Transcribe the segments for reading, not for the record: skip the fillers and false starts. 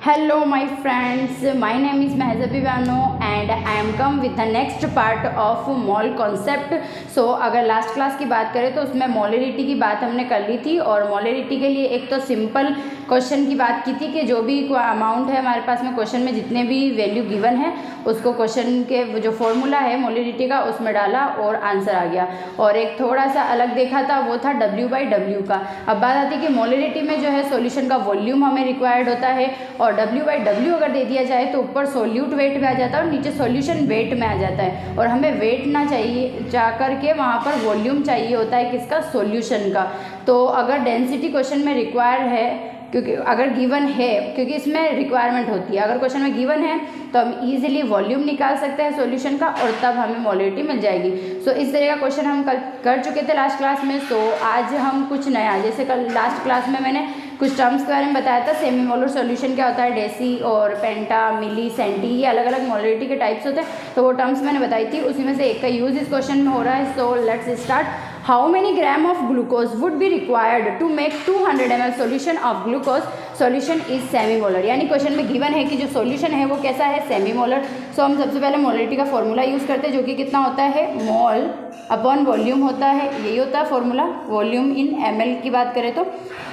Hello my friends, my name is Mahzabi Bano and I am come with the next part of mole concept. So अगर last class की बात करें तो उसमें molarity की बात हमने कर ली थी और मोलरिटी के लिए एक तो सिंपल क्वेश्चन की बात की थी कि जो भी अमाउंट है हमारे पास में क्वेश्चन में जितने भी वैल्यू गिवन है उसको क्वेश्चन के जो फॉर्मूला है मोलरिटी का उसमें डाला और आंसर आ गया। और एक थोड़ा सा अलग देखा था वो था W/W का। अब बात आती है कि मोलरिटी में जो है सॉल्यूशन का वॉल्यूम हमें रिक्वायर्ड होता है और W/W अगर दे दिया जाए तो ऊपर सोल्यूट वेट में आ जाता है और नीचे सॉल्यूशन वेट में आ जाता है और हमें वेट ना चाहिए जा कर के वहाँ पर वॉल्यूम चाहिए होता है किसका, सॉल्यूशन का। तो अगर डेंसिटी क्वेश्चन में रिक्वायर है क्योंकि अगर गिवन है क्योंकि इसमें रिक्वायरमेंट होती है, अगर क्वेश्चन में गिवन है तो हम इजीली वॉल्यूम निकाल सकते हैं सॉल्यूशन का और तब हमें मोलरिटी मिल जाएगी। सो इस तरह का क्वेश्चन हम कल कर चुके थे लास्ट क्लास में। सो आज हम कुछ नया, जैसे कल लास्ट क्लास में मैंने कुछ टर्म्स के बारे में बताया था, सेमी मोलर सॉल्यूशन क्या होता है, डेसी और पेंटा, मिली, सेंटी, ये अलग अलग मोलरिटी के टाइप्स होते हैं। तो वो टर्म्स मैंने बताई थी, उसी में से एक का यूज़ इस क्वेश्चन में हो रहा है। So let's start. How many gram of glucose would be required to make 200 ml solution of glucose? Solution is semi-molar। यानी क्वेश्चन में गिवन है कि जो सॉल्यूशन है वो कैसा है, सेमी मोलर। सो हम सबसे पहले मोलरिटी का फॉर्मूला यूज़ करते हैं जो कि कितना होता है, मोल अपॉन वॉल्यूम होता है, यही होता है फॉर्मूला। वॉल्यूम इन ml की बात करें तो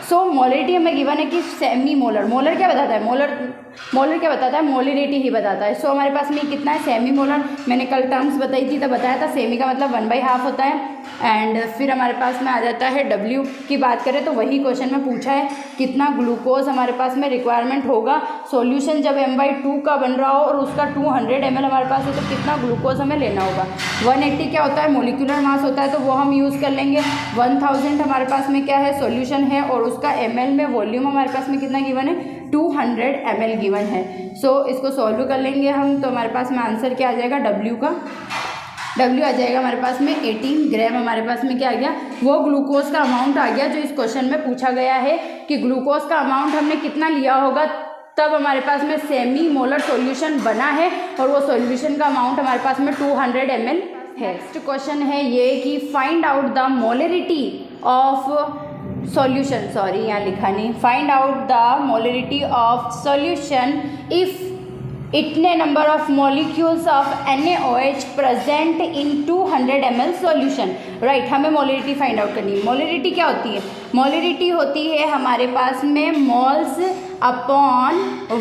सो मोलरिटी हमें गिवन है कि सेमी मोलर। मोलर क्या बताता है, मोलर क्या बताता है, मोलरिटी ही बताता है। सो हमारे पास में कितना है, सेमी मोलर। मैंने कल टर्म्स बताई थी तो बताया था, सेमी का मतलब 1/2 होता है। एंड फिर हमारे पास में आ जाता है W की बात करें तो वही क्वेश्चन में पूछा है कितना ग्लूकोज हमारे पास में रिक्वायरमेंट होगा। सॉल्यूशन जब m/2 का बन रहा हो और उसका 200 ml हमारे पास है तो कितना ग्लूकोज हमें लेना होगा। 180 क्या होता है, मोलिकुलर मास होता है, तो वो हम यूज़ कर लेंगे। 1000 हमारे पास में क्या है, सॉल्यूशन है और उसका ml में वॉल्यूम हमारे पास में कितना गिवन है, 200 ml गिवन है। सो इसको सॉल्व कर लेंगे हम तो हमारे पास में आंसर क्या आ जाएगा, W का। W आ जाएगा हमारे पास में 18 ग्राम। हमारे पास में क्या आ गया, वो ग्लूकोज का अमाउंट आ गया जो इस क्वेश्चन में पूछा गया है कि ग्लूकोज का अमाउंट हमने कितना लिया होगा तब हमारे पास में सेमी मोलर सॉल्यूशन बना है और वो सॉल्यूशन का अमाउंट हमारे पास में 200 ml है। नेक्स्ट क्वेश्चन है ये कि find out the molarity of solution, sorry यहाँ लिखा नहीं, find out the molarity of solution if इतने number of molecules of NaOH present in 200 ml solution. Right, हमें मोलरिटी फाइंड आउट करनी है। मोलरिटी क्या होती है, मोलरिटी होती है हमारे पास में मोल्स अपॉन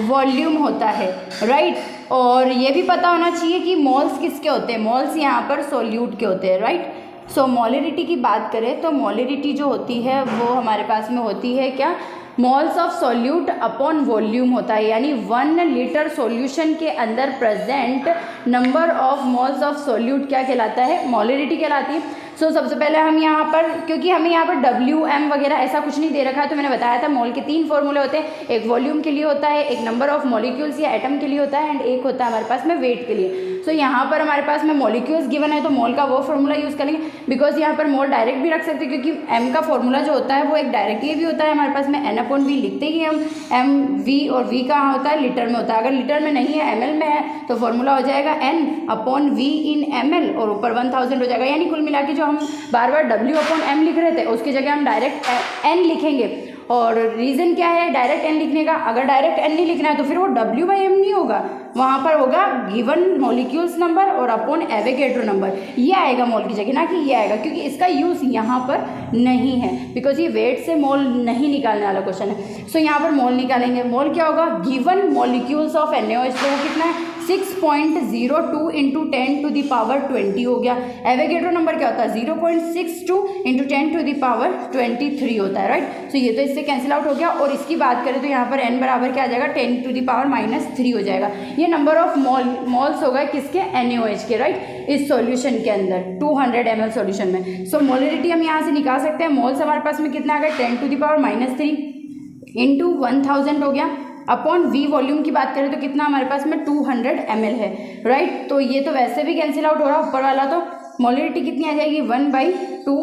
वॉल्यूम होता है। राइट, और ये भी पता होना चाहिए कि मोल्स किसके होते हैं, मोल्स यहाँ पर सोल्यूट के होते हैं। राइट, सो मोलरिटी की बात करें तो मोलरिटी जो होती है वो हमारे पास में होती है क्या, moles of solute upon volume होता है। यानी 1 लीटर सॉल्यूशन के अंदर present number of moles of solute क्या कहलाता है, मोलरिटी कहलाती है। सो सबसे पहले हम यहाँ पर, क्योंकि हमें यहाँ पर WM वगैरह ऐसा कुछ नहीं दे रखा है तो मैंने बताया था मोल के 3 फॉर्मूले होते हैं, एक वॉल्यूम के लिए होता है, एक नंबर ऑफ मॉलिक्यूल्स या एटम के लिए होता है एंड एक होता है हमारे पास में वेट के लिए। सो यहाँ पर हमारे पास में मॉलिक्यूल्स गिवन है तो मोल का वो फॉर्मूला यूज़ करेंगे, बिकॉज यहाँ पर मोल डायरेक्ट भी रख सकते हैं क्योंकि M का फॉर्मूला जो होता है वो एक डायरेक्टली भी होता है हमारे पास में, N/V लिखते ही हम MV, और V कहाँ होता है, लीटर में होता है। अगर लीटर में नहीं है ml में है तो फॉर्मूला हो जाएगा N/V इन ml और ऊपर 1000 हो जाएगा। यानी कुल मिला के जो हम बार बार W/M लिख रहे थे उसकी जगह हम डायरेक्ट N लिखेंगे। और रीज़न क्या है डायरेक्ट N लिखने का, अगर डायरेक्ट N नहीं लिखना है तो फिर वो W/M नहीं होगा, वहाँ पर होगा गिवन मॉलिक्यूल्स नंबर और अपॉन एवोगैड्रो नंबर, ये आएगा मोल की जगह, ना कि ये आएगा, क्योंकि इसका यूज़ यहाँ पर नहीं है बिकॉज ये वेट से मोल नहीं निकालने वाला क्वेश्चन है। सो यहाँ पर मोल निकालेंगे, मोल क्या होगा, गिवन मॉलिक्यूल्स ऑफ NaOH, तो वो कितना है 6.02 इंटू 10⁻20 हो गया। एवोगैड्रो नंबर क्या होता है 0.62 इंटू 10⁻23 होता है। राइट, सो ये तो इससे कैंसिल आउट हो गया और इसकी बात करें तो यहाँ पर n बराबर क्या आ जाएगा 10⁻³ हो जाएगा। ये नंबर ऑफ मोल्स होगा किसके, NaOH के। राइट, इस सॉल्यूशन के अंदर 200 ml सॉल्यूशन में। सो मोलरिटी हम यहाँ से निकाल सकते हैं, मोल्स हमारे पास में कितना आ गया 10⁻³ इंटू 1000 हो गया, अपॉन V वॉल्यूम की बात करें तो कितना हमारे पास में 200 ml है। राइट, तो ये तो वैसे भी कैंसिल आउट हो रहा है ऊपर वाला, तो मोलरिटी कितनी आ जाएगी 1/2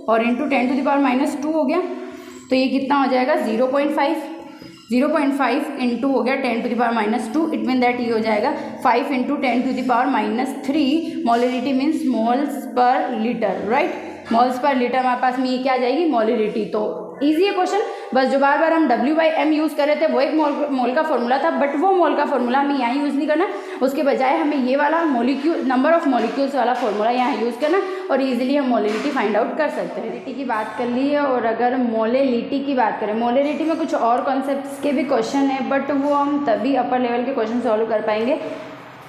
और इंटू 10⁻² हो गया, तो ये कितना हो जाएगा 0.5 इंटू हो गया 10⁻², इट मीन दैट ये हो जाएगा 5 into 10⁻³ molarity means moles per litre. Right, moles per litre हमारे पास में ये क्या आ जाएगी मोलरिटी। तो ईजी है क्वेश्चन, बस जो बार बार हम W/m यूज़ कर रहे थे वो एक मोल का फॉर्मूला था, बट वो मोल का फॉर्मूला हमें यहाँ यूज़ नहीं करना, उसके बजाय हमें ये वाला मॉलिक्यूल नंबर ऑफ मॉलिक्यूल्स वाला फॉर्मूला यहाँ यूज़ करना और ईजिली हम मोलिलिटी फाइंड आउट कर सकते हैं। मोलिलिटी की बात कर ली है, और अगर मोलिलिटी की बात करें, मोलिलिटी में कुछ और कॉन्सेप्ट्स के भी क्वेश्चन है, बट वो हम तभी अपर लेवल के क्वेश्चन सॉल्व कर पाएंगे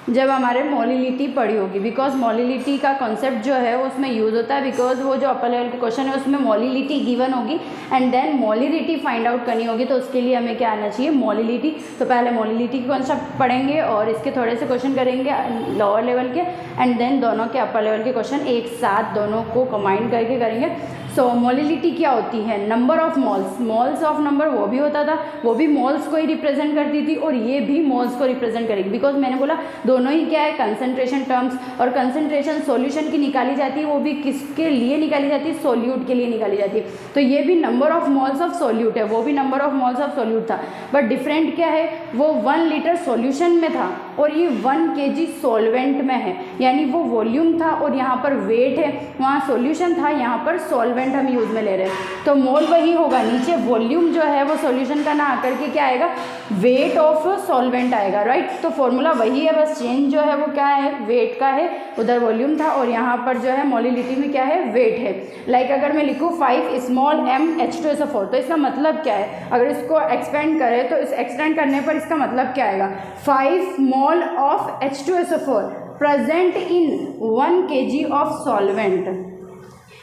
जब हमारे मोलिलिटी पढ़ी होगी, बिकॉज मोलिलिटी का कॉन्सेप्ट जो है वो उसमें यूज़ होता है, बिकॉज वो जो अपर लेवल के क्वेश्चन है उसमें मोलिलिटी गिवन होगी and then molality find out करनी होगी, तो उसके लिए हमें क्या आना चाहिए, मोलिलिटी। तो पहले मोलिलिटी के कॉन्सेप्ट पढ़ेंगे और इसके थोड़े से क्वेश्चन करेंगे लोअर लेवल के, एंड देन दोनों के अपर लेवल के क्वेश्चन एक साथ दोनों को कंबाइन करके करेंगे। सो मोलिलिटी क्या होती है, number of moles, moles of number वो भी होता था, वो भी मोल्स को ही रिप्रेजेंट करती थी और ये भी मोल्स को रिप्रेजेंट करेगी, बिकॉज मैंने बोला दोनों ही क्या है, कंसंट्रेशन टर्म्स, और कंसंट्रेशन सॉल्यूशन की निकाली जाती है, वो भी किसके लिए निकाली जाती है, सोल्यूट के लिए निकाली जाती है। तो ये भी number of moles of solute है, वो भी number of moles of solute था, बट डिफरेंट क्या है, वो 1 लीटर सॉल्यूशन में था और ये 1 kg सॉल्वेंट में है, यानी वो वॉल्यूम था और यहाँ पर वेट है, वहाँ सॉल्यूशन था, यहाँ पर सॉल्वेंट हम यूज में ले रहे हैं, तो मोल वही होगा, नीचे वॉल्यूम जो है वो सॉल्यूशन का ना आकर के क्या आएगा, वेट ऑफ सॉल्वेंट आएगा, राइट। तो फॉर्मूला वही है, बस चेंज जो है वो क्या है, वेट का है, उधर वॉल्यूम था और यहाँ पर जो है मोलिलिटी में क्या है, वेट है। लाइक अगर मैं लिखूँ 5 स्मॉल m H2SO4, तो इसका मतलब क्या है, अगर इसको एक्सपेंड करें तो इस एक्सटेंड करने पर इसका मतलब क्या आएगा, 5 मोल of H2SO4 present in 1 kg of solvent,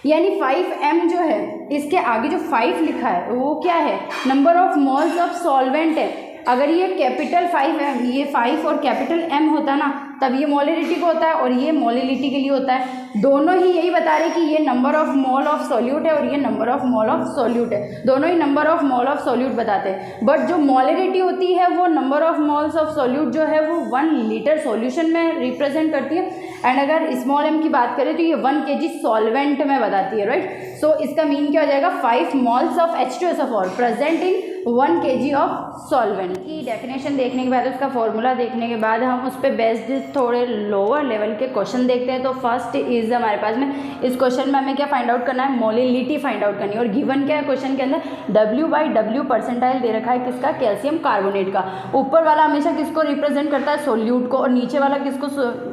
यानी 5m जो है इसके आगे जो 5 लिखा है वो क्या है, number of moles of solvent है। अगर ये कैपिटल 5m, ये 5 और कैपिटल m होता ना, तब ये मोलिलिटी को होता है और ये मोलिलिटी के लिए होता है। दोनों ही यही बता रहे कि ये number of mole of solute है और ये number of mole of solute है, दोनों ही number of mole of solute बताते हैं, बट जो मोलिलिटी होती है वो number of moles of solute जो है वो 1 लीटर सॉल्यूशन में रिप्रेजेंट करती है, एंड अगर स्मॉल m की बात करें तो ये 1 kg सॉल्वेंट में बताती है, राइट। सो इसका मीन क्या हो जाएगा, 5 moles of H2SO4 present in 1 kg of solvent. की डेफिनेशन देखने के बाद, उसका फॉर्मूला देखने के बाद हम उस पर बेस्ड थोड़े लोअर लेवल के क्वेश्चन देखते हैं। तो फर्स्ट इज हमारे पास में इस क्वेश्चन में हमें क्या फाइंड आउट करना है, मोलिलिटी फाइंड आउट करनी है, और गिवन क्या है क्वेश्चन के अंदर, W/W परसेंटाइल दे रखा है किसका, कैल्शियम कार्बोनेट का। ऊपर वाला हमेशा किसको रिप्रेजेंट करता है, सोल्यूट को, और नीचे वाला किसको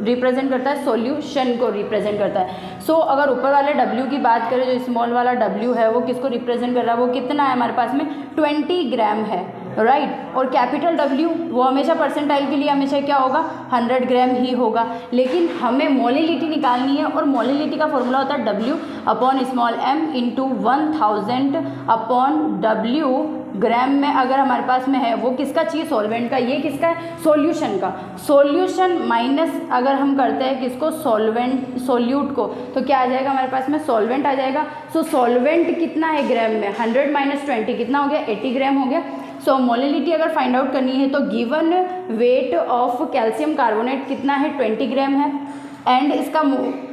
रिप्रेजेंट करता है, सोल्यूशन को रिप्रेजेंट करता है। सो अगर ऊपर वाले W की बात करें, जो स्मॉल वाला W है वो किसको रिप्रेजेंट कर रहा है, वो कितना है हमारे पास में 20 ग्राम है, राइट। और कैपिटल W वो हमेशा परसेंटाइल के लिए हमेशा क्या होगा, 100 ग्राम ही होगा, लेकिन हमें मोलिलिटी निकालनी है और मोलिलिटी का फॉर्मूला होता है W/m इंटू 1000 अपॉन W ग्राम में अगर हमारे पास में है, वो किसका चाहिए, सॉल्वेंट का, ये किसका है, सॉल्यूशन का। सॉल्यूशन माइनस अगर हम करते हैं किसको, सॉल्वेंट, सोल्यूट को, तो क्या आ जाएगा हमारे पास में, सॉल्वेंट आ जाएगा। सो सॉल्वेंट कितना है ग्राम में, 100 माइनस 20 कितना हो गया, 80 ग्राम हो गया। सो मोलिलिटी अगर फाइंड आउट करनी है तो given weight of calcium carbonate कितना है, 20 ग्राम है, एंड इसका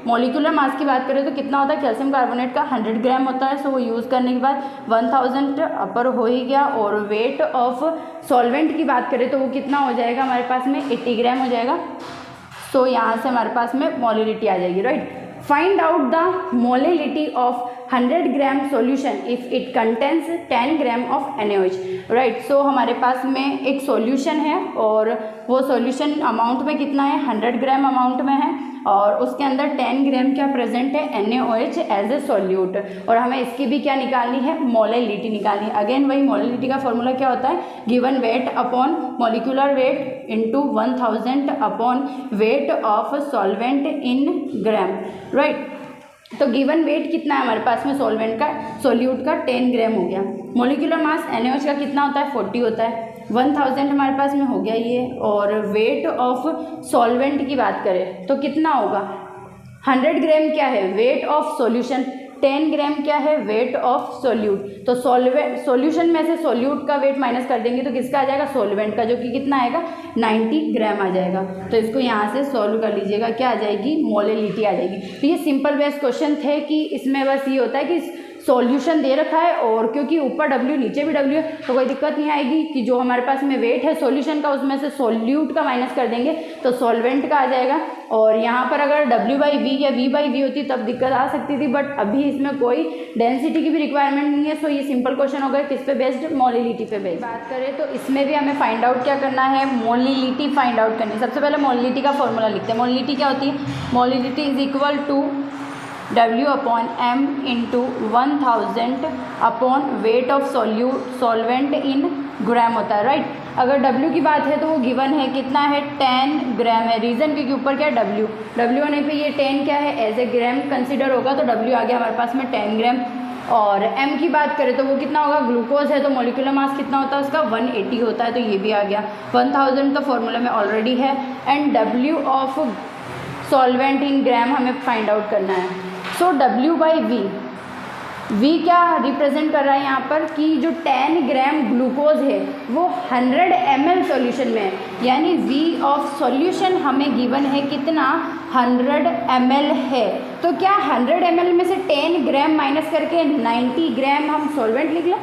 मॉलिक्यूलर मास की बात करें तो कितना होता है, कैल्शियम कार्बोनेट का 100 ग्राम होता है। सो वो यूज़ करने के बाद 1000 अपर हो ही गया, और वेट ऑफ सॉल्वेंट की बात करें तो वो कितना हो जाएगा हमारे पास में, 80 ग्राम हो जाएगा। सो यहाँ से हमारे पास में मोलिलिटी आ जाएगी, right. Find out the molality of 100 gram solution if it contains 10 gram of NaOH, right. So हमारे पास में एक सॉल्यूशन है और वो सॉल्यूशन अमाउंट में कितना है, 100 ग्राम अमाउंट में है, और उसके अंदर 10 ग्राम क्या प्रेजेंट है, NaOH एज ए सॉल्यूट, और हमें इसकी भी क्या निकालनी है, मोलिलिटी निकालनी है। अगेन वही मोलिलिटी का फॉर्मूला क्या होता है, given weight upon molecular weight into 1000 upon weight of solvent in gram, right. तो गिवन वेट कितना है हमारे पास में सॉल्वेंट का, सोल्यूट का 10 ग्राम हो गया। मॉलिक्यूलर मास NaOH का कितना होता है, 40 होता है। 1000 हमारे पास में हो गया ये, और वेट ऑफ सॉल्वेंट की बात करें तो कितना होगा, 100 ग्राम क्या है, वेट ऑफ सॉल्यूशन, 10 ग्राम क्या है, वेट ऑफ सोल्यूट। तो सॉल्यूशन में से सोल्यूट का वेट माइनस कर देंगे तो किसका आ जाएगा, सोल्वेंट का, जो कि कितना आएगा, 90 ग्राम आ जाएगा। तो इसको यहाँ से सॉल्व कर लीजिएगा, क्या आ जाएगी, मोलिलिटी आ जाएगी। तो ये सिंपल बेस क्वेश्चन थे कि इसमें बस ये होता है कि सॉल्यूशन दे रखा है, और क्योंकि ऊपर W नीचे भी W है तो कोई दिक्कत नहीं आएगी कि जो हमारे पास में वेट है सॉल्यूशन का उसमें से सोल्यूट का माइनस कर देंगे तो सॉल्वेंट का आ जाएगा। और यहाँ पर अगर W/V या V/V होती तब दिक्कत आ सकती थी, बट अभी इसमें कोई डेंसिटी की भी रिक्वायरमेंट नहीं है। सो ये सिंपल क्वेश्चन हो गया किस पे बेस्ड, मोलिलिटी पे बेस्ड। बात करें तो इसमें भी हमें फाइंड आउट क्या करना है, मोलिलिटी फाइंड आउट करनी है। सबसे पहले मोलिलिटी का फॉर्मूला लिखते हैं। मोलिलिटी क्या होती है, molality is equal to W/M into 1000 upon weight of solvent in gram होता है, राइट। अगर W की बात है तो वो गिवन है, कितना है 10 ग्राम है। रीज़न क्योंकि ऊपर क्या है W होने पे ये 10 क्या है एज ए ग्राम कंसिडर होगा, तो W आ गया हमारे पास में 10 ग्राम। और M की बात करें तो वो कितना होगा, ग्लूकोज है तो मोलिकुलर मास कितना होता है उसका 180 होता है, तो ये भी आ गया। 1000 तो फॉर्मूला में ऑलरेडी है। And W of solvent in gram हमें फाइंड आउट करना है। सो W/V, V क्या रिप्रेजेंट कर रहा है यहाँ पर कि जो 10 ग्राम ग्लूकोज है वो 100 ml सॉल्यूशन में है, यानी V ऑफ सॉल्यूशन हमें गिवन है कितना 100 ml है। तो क्या 100 ml में से 10 ग्राम माइनस करके 90 ग्राम हम सॉल्वेंट लिख लें?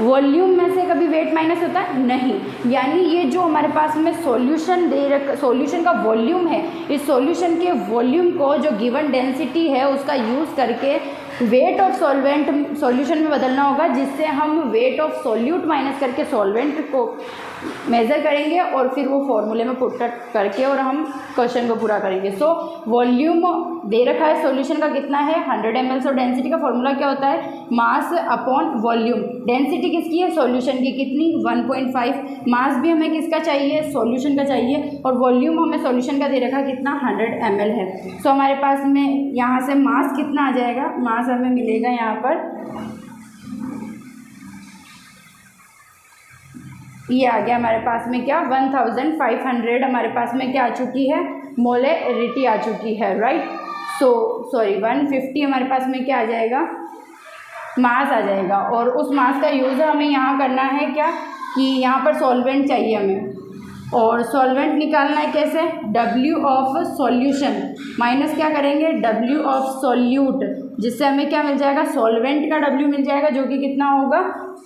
वॉल्यूम में से कभी वेट माइनस होता है नहीं, यानी ये जो हमारे पास में सॉल्यूशन का वॉल्यूम है, इस सॉल्यूशन के वॉल्यूम को जो गिवन डेंसिटी है उसका यूज़ करके वेट ऑफ सॉल्वेंट सॉल्यूशन में बदलना होगा, जिससे हम वेट ऑफ सॉल्यूट माइनस करके सॉल्वेंट को मेज़र करेंगे और फिर वो फॉर्मूले में पुट करके और हम क्वेश्चन को पूरा करेंगे। सो वॉल्यूम दे रखा है सॉल्यूशन का कितना है 100 ml। सो डेंसिटी का फॉर्मूला क्या होता है, मास अपॉन वॉल्यूम। डेंसिटी किसकी है, सॉल्यूशन की, कितनी 1.5। मास भी हमें किसका चाहिए, सॉल्यूशन का चाहिए, और वॉल्यूम हमें सॉल्यूशन का दे रखा है कितना 100 ml है। सो हमारे पास में यहाँ से मास कितना आ जाएगा, मास हमें मिलेगा यहाँ पर, ये आ गया हमारे पास में क्या 1500 हमारे पास में क्या आ चुकी है, मोलरिटी आ चुकी है, राइट। सो सॉरी 150 हमारे पास में क्या आ जाएगा, मास आ जाएगा। और उस मास का यूज़ हमें यहाँ करना है क्या कि यहाँ पर सॉल्वेंट चाहिए हमें, और सॉल्वेंट निकालना है कैसे, W ऑफ सॉल्यूशन माइनस क्या करेंगे W ऑफ सॉल्यूट, जिससे हमें क्या मिल जाएगा, सॉल्वेंट का W मिल जाएगा जो कि कितना होगा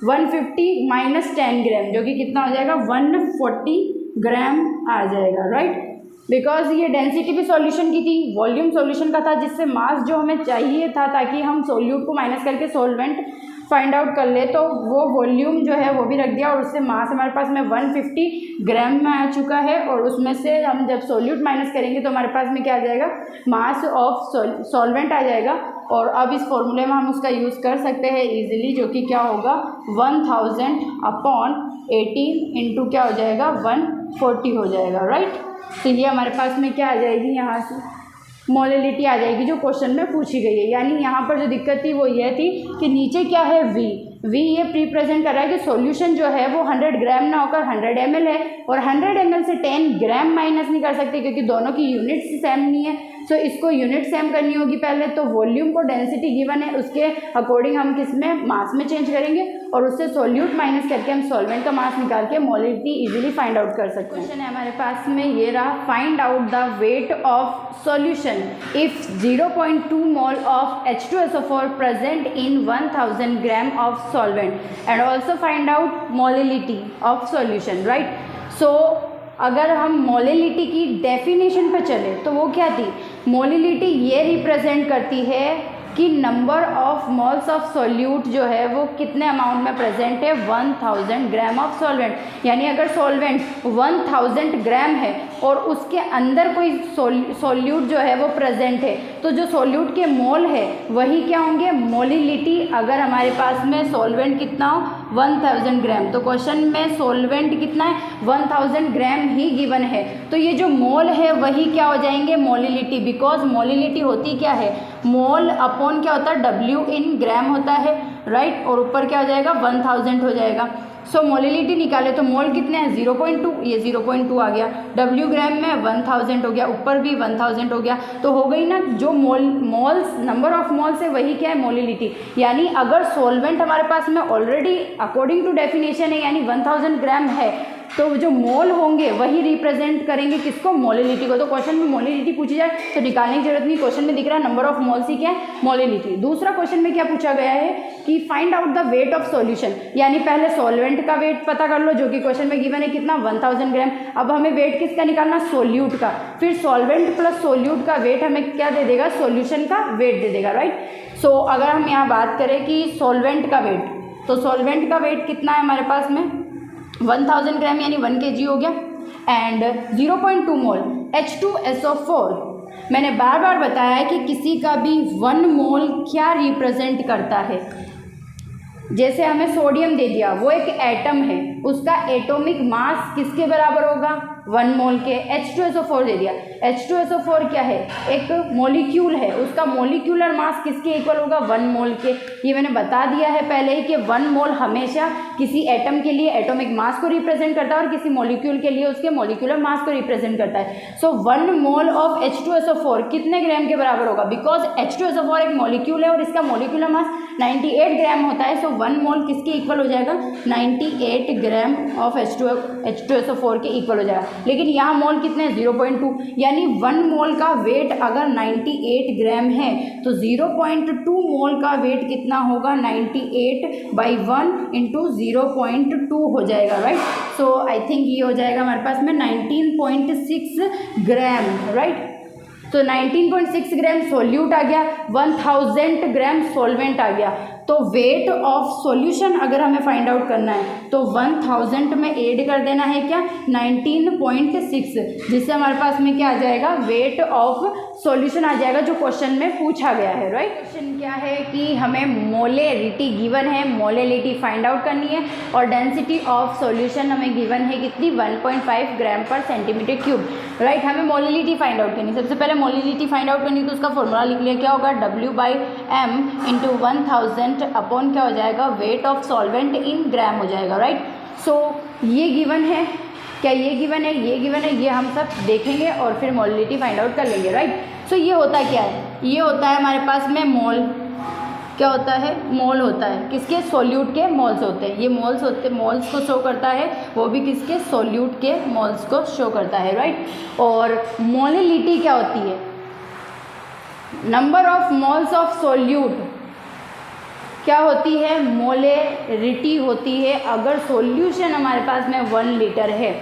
150 माइनस 10 ग्राम, जो कि कितना हो जाएगा 140 ग्राम आ जाएगा, राइट। बिकॉज ये डेंसिटी भी सॉल्यूशन की थी, वॉल्यूम सॉल्यूशन का था, जिससे मास जो हमें चाहिए था ताकि हम सॉल्यूट को माइनस करके सॉल्वेंट फाइंड आउट कर ले, तो वो वॉल्यूम जो है वो भी रख दिया, और उससे मास हमारे पास में 150 ग्राम में आ चुका है। और उसमें से हम जब सॉल्यूट माइनस करेंगे तो हमारे पास में क्या आ जाएगा, मास ऑफ सॉल्वेंट आ जाएगा। और अब इस फॉर्मूले में हम उसका यूज़ कर सकते हैं इजीली, जो कि क्या होगा 1000 अपॉन 18 इंटू क्या हो जाएगा 140 हो जाएगा, राइट। तो ये हमारे पास में क्या आ जाएगी, यहाँ से मोलिलिटी आ जाएगी जो क्वेश्चन में पूछी गई है। यानी यहाँ पर जो दिक्कत थी वो ये थी कि नीचे क्या है V ये प्रीप्रेजेंट कर रहा है कि सॉल्यूशन जो है वो 100 ग्राम ना होकर 100 ml है, और 100 ml से 10 ग्राम माइनस नहीं कर सकते क्योंकि दोनों की यूनिट्स सेम नहीं है। सो इसको यूनिट सेम करनी होगी पहले, तो वॉल्यूम को डेंसिटी गिवन है उसके अकॉर्डिंग हम किस में, मास में चेंज करेंगे, और उससे सॉल्यूट माइनस करके हम सॉल्वेंट का मास निकाल के मोलिलिटी इजीली फाइंड आउट कर सकते हैं। क्वेश्चन है हमारे पास में ये रहा, find out the weight of solution if 0.2 mole of H2SO4 present in 1000 gram of solvent and also find out molality of solution, right. So अगर हम मोलिलिटी की डेफिनेशन पर चले तो वो क्या थी, मोलिलिटी ये रिप्रेजेंट करती है कि number of moles of solute जो है वो कितने अमाउंट में प्रेजेंट है 1000 ग्राम ऑफ सॉल्वेंट। यानी अगर सॉल्वेंट 1000 ग्राम है और उसके अंदर कोई सॉल्यूट जो है वो प्रेजेंट है, तो जो सॉल्यूट के मोल है वही क्या होंगे, मोलिलिटी। अगर हमारे पास में सॉल्वेंट कितना हो 1000 ग्राम, तो क्वेश्चन में सॉल्वेंट कितना है 1000 ग्राम ही गिवन है, तो ये जो मोल है वही क्या हो जाएंगे, मोलिलिटी। बिकॉज मोलिलिटी होती क्या है, मोल अपॉन क्या होता है W इन ग्राम होता है, राइट। और ऊपर क्या हो जाएगा 1000 हो जाएगा। सो मोलिलिटी निकाले तो मोल कितने हैं 0.2, ये 0.2 आ गया, W ग्राम में 1000 हो गया, ऊपर भी 1000 हो गया, तो हो गई ना जो मोल्स नंबर ऑफ मोल्स है वही क्या है, मोलिलिटी। यानी अगर सॉल्वेंट हमारे पास में ऑलरेडी अकॉर्डिंग टू डेफिनेशन है यानी 1000 ग्राम है, तो जो मोल होंगे वही रिप्रेजेंट करेंगे किसको, मोलिलिटी को। तो क्वेश्चन में मोलिलिटी पूछी जाए तो निकालने की जरूरत नहीं, क्वेश्चन में दिख रहा है नंबर ऑफ मोल्स ही क्या है, मोलिलिटी। दूसरा क्वेश्चन में क्या पूछा गया है कि find out the weight of solution, यानी पहले सॉल्वेंट का वेट पता कर लो जो कि क्वेश्चन में गिवन है कितना 1000 ग्राम। अब हमें वेट किसका निकालना, सोल्यूट का। फिर सॉल्वेंट प्लस सोल्यूट का वेट हमें क्या दे देगा, सॉल्यूशन का वेट दे देगा, राइट। सो अगर हम यहाँ बात करें कि सॉल्वेंट का वेट, तो सॉल्वेंट का वेट कितना है हमारे पास में 1000 ग्राम यानी 1 kg हो गया। एंड 0.2 मोल H2SO4, मैंने बार बार बताया है कि किसी का भी 1 मोल क्या रिप्रेजेंट करता है। जैसे हमें सोडियम दे दिया, वो एक एटम है, उसका एटॉमिक मास किसके बराबर होगा, 1 मोल के। H2SO4 दे दिया, H2SO4 क्या है, एक मॉलिक्यूल है, उसका मॉलिक्यूलर मास किसके इक्वल होगा, 1 मोल के। ये मैंने बता दिया है पहले ही कि 1 मोल हमेशा किसी एटम के लिए एटॉमिक मास को रिप्रेजेंट करता है और किसी मॉलिक्यूल के लिए उसके मॉलिक्यूलर मास को रिप्रेजेंट करता है। सो 1 मोल ऑफ H2SO4 कितने ग्राम के बराबर होगा, बिकॉज H2SO4 एक मॉलिक्यूल है और इसका मॉलिक्यूलर मास 98 ग्राम होता है। सो 1 मोल किसके इक्वल हो जाएगा, 98 ग्राम ऑफ H2SO4 के इक्वल हो जाएगा। लेकिन यहाँ मोल कितने हैं, 0.2, यानी 1 मोल का वेट अगर 98 ग्राम है तो 0.2 मोल का वेट कितना होगा, 98/1 इंटू 0.2 हो जाएगा, राइट। सो आई थिंक ये हो जाएगा हमारे पास में 19.6 ग्राम, राइट। तो 19.6 ग्राम सोल्यूट आ गया, 1000 ग्राम सॉल्वेंट आ गया। तो वेट ऑफ सॉल्यूशन अगर हमें फाइंड आउट करना है तो 1000 में ऐड कर देना है क्या, 19.6, जिससे हमारे पास में क्या आ जाएगा, वेट ऑफ सॉल्यूशन आ जाएगा जो क्वेश्चन में पूछा गया है, राइट। क्वेश्चन क्या है कि हमें मोलेरिटी गिवन है, मोलेरिटी फाइंड आउट करनी है और डेंसिटी ऑफ सॉल्यूशन हमें गिवन है कितनी, 1.5 ग्राम पर सेंटीमीटर क्यूब, राइट। हमें मोलेरिटी फाइंड आउट करनी, सबसे पहले मोलेरिटी फाइंड आउट करनी तो उसका फॉर्मूला लिख लिया, क्या होगा, W/m इंटू 1000 अपॉन क्या हो जाएगा, वेट ऑफ सॉल्वेंट इन ग्राम हो जाएगा, राइट। सो ये गिवन है, क्या ये गिवन है, ये गिवन है, ये हम सब देखेंगे और फिर मोलिलिटी फाइंड आउट कर लेंगे, राइट। सो ये होता क्या है, ये होता है हमारे पास में मोल, क्या होता है, मोल होता है किसके, सोल्यूट के मोल्स होते हैं। ये मोल्स होते, मोल्स को शो करता है, वो भी किसके, सोल्यूट के मोल्स को शो करता है, राइट। और मोलिलिटी क्या होती है, number of moles of solute क्या होती है, मोलेरिटी होती है अगर सॉल्यूशन हमारे पास में 1 लीटर है।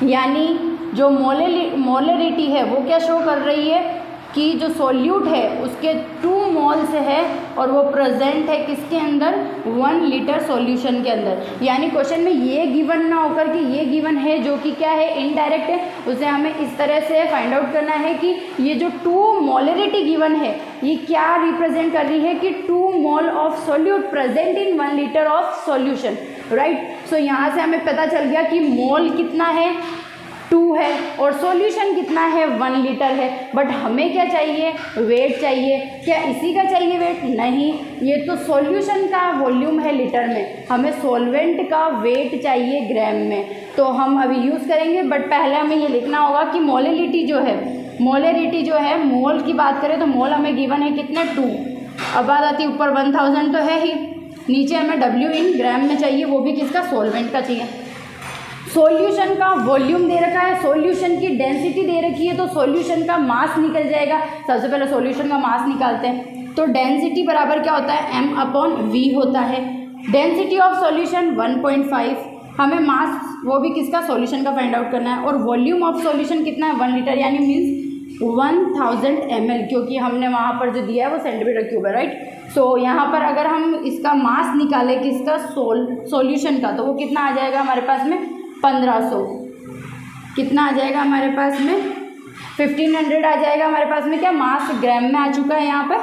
यानी जो मोलेरिटी है वो क्या शो कर रही है कि जो सॉल्यूट है उसके 2 मोल्स है और वो प्रेजेंट है किसके अंदर, 1 लीटर सॉल्यूशन के अंदर। यानी क्वेश्चन में ये गिवन ना होकर के ये गिवन है जो कि क्या है, इनडायरेक्ट है, उसे हमें इस तरह से फाइंड आउट करना है कि ये जो 2 मोलेरिटी गिवन है ये क्या रिप्रेजेंट कर रही है कि 2 mole of solute present in 1 litre of solution, right. So यहाँ से हमें पता चल गया कि मोल कितना है, 2 है, और सॉल्यूशन कितना है, 1 लीटर है। बट हमें क्या चाहिए, वेट चाहिए। क्या इसी का चाहिए वेट, नहीं, ये तो सॉल्यूशन का वॉल्यूम है लीटर में, हमें सॉल्वेंट का वेट चाहिए ग्राम में। तो हम अभी यूज़ करेंगे, बट पहले हमें ये लिखना होगा कि मोलेरिटी जो है, मोल की बात करें तो मोल हमें गिवन है कितना, 2। अब बात आती है ऊपर 1000 तो है ही, नीचे हमें W इन ग्राम में चाहिए, वो भी किसका, सॉल्वेंट का चाहिए। सॉल्यूशन का वॉल्यूम दे रखा है, सॉल्यूशन की डेंसिटी दे रखी है, तो सॉल्यूशन का मास निकल जाएगा। सबसे पहले सॉल्यूशन का मास निकालते हैं, तो डेंसिटी बराबर क्या होता है, m/v होता है। डेंसिटी ऑफ सॉल्यूशन 1.5, हमें मास वो भी किसका, सॉल्यूशन का फाइंड आउट करना है, और वॉल्यूम ऑफ सॉल्यूशन कितना है, 1 लीटर, यानी मीन्स 1000 ml, क्योंकि हमने वहाँ पर जो दिया है वो सेंटीमीटर क्यूब है, राइट। सो यहाँ पर अगर हम इसका मास निकालें किसका, सॉल्यूशन का, तो वो कितना आ जाएगा हमारे पास में, 1500। कितना आ जाएगा हमारे पास में, 1500 आ जाएगा हमारे पास में, क्या मास ग्राम में आ चुका है यहाँ पर।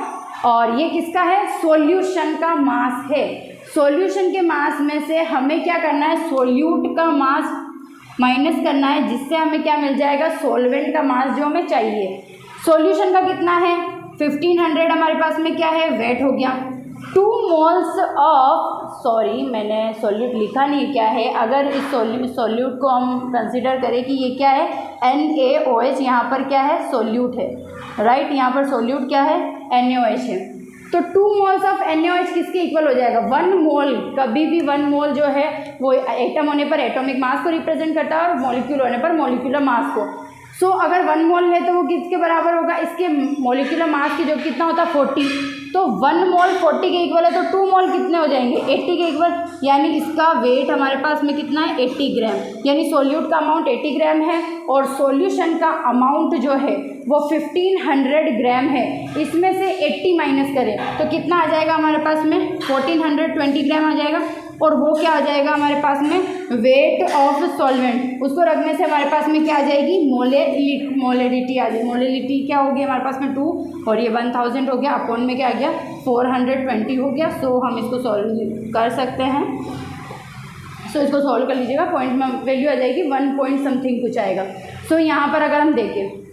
और ये किसका है, सॉल्यूशन का मास है। सॉल्यूशन के मास में से हमें क्या करना है, सोल्यूट का मास माइनस करना है, जिससे हमें क्या मिल जाएगा, सॉल्वेंट का मास जो हमें चाहिए। सॉल्यूशन का कितना है, 1500 हमारे पास में क्या है, वेट हो गया। 2 मोल्स ऑफ, सॉरी मैंने सॉल्यूट लिखा नहीं, क्या है, अगर इस सॉल्यूट को हम कंसिडर करें कि ये क्या है, NaOH, यहाँ पर क्या है, सॉल्यूट है, राइट। यहाँ पर सॉल्यूट क्या है, NaOH है। तो 2 मोल्स ऑफ NaOH किसके इक्वल हो जाएगा? 1 मोल, कभी भी 1 मोल जो है वो एटम होने पर एटॉमिक मास को रिप्रेजेंट करता है और मॉलिक्यूल होने पर मॉलिक्यूलर मास को। सो अगर 1 मोल है तो वो किसके बराबर होगा? इसके मॉलिक्यूलर मास की जो कितना होता है 40, तो 1 मोल 40 के इक्वल है, तो 2 मोल कितने हो जाएंगे? 80 के इक्वल, यानी इसका वेट हमारे पास में कितना है? 80 ग्राम, यानी सोल्यूट का अमाउंट 80 ग्राम है और सॉल्यूशन का अमाउंट जो है वो 1500 ग्राम है। इसमें से 80 माइनस करें तो कितना आ जाएगा हमारे पास में? 1420 ग्राम आ जाएगा, और वो क्या आ जाएगा हमारे पास में? Wait of solvent. उसको रखने से हमारे पास में क्या आ जाएगी? मोलेरिटी आ जाएगी। मोलेरिटी क्या होगी हमारे पास में? 2, और ये 1000 हो गया, अपॉन में क्या आ गया? 420 हो गया। सो हम इसको सॉल्व कर सकते हैं। सो इसको सॉल्व कर लीजिएगा, पॉइंट में वैल्यू आ जाएगी 1 पॉइंट समथिंग कुछ आएगा। सो यहाँ पर अगर हम देखें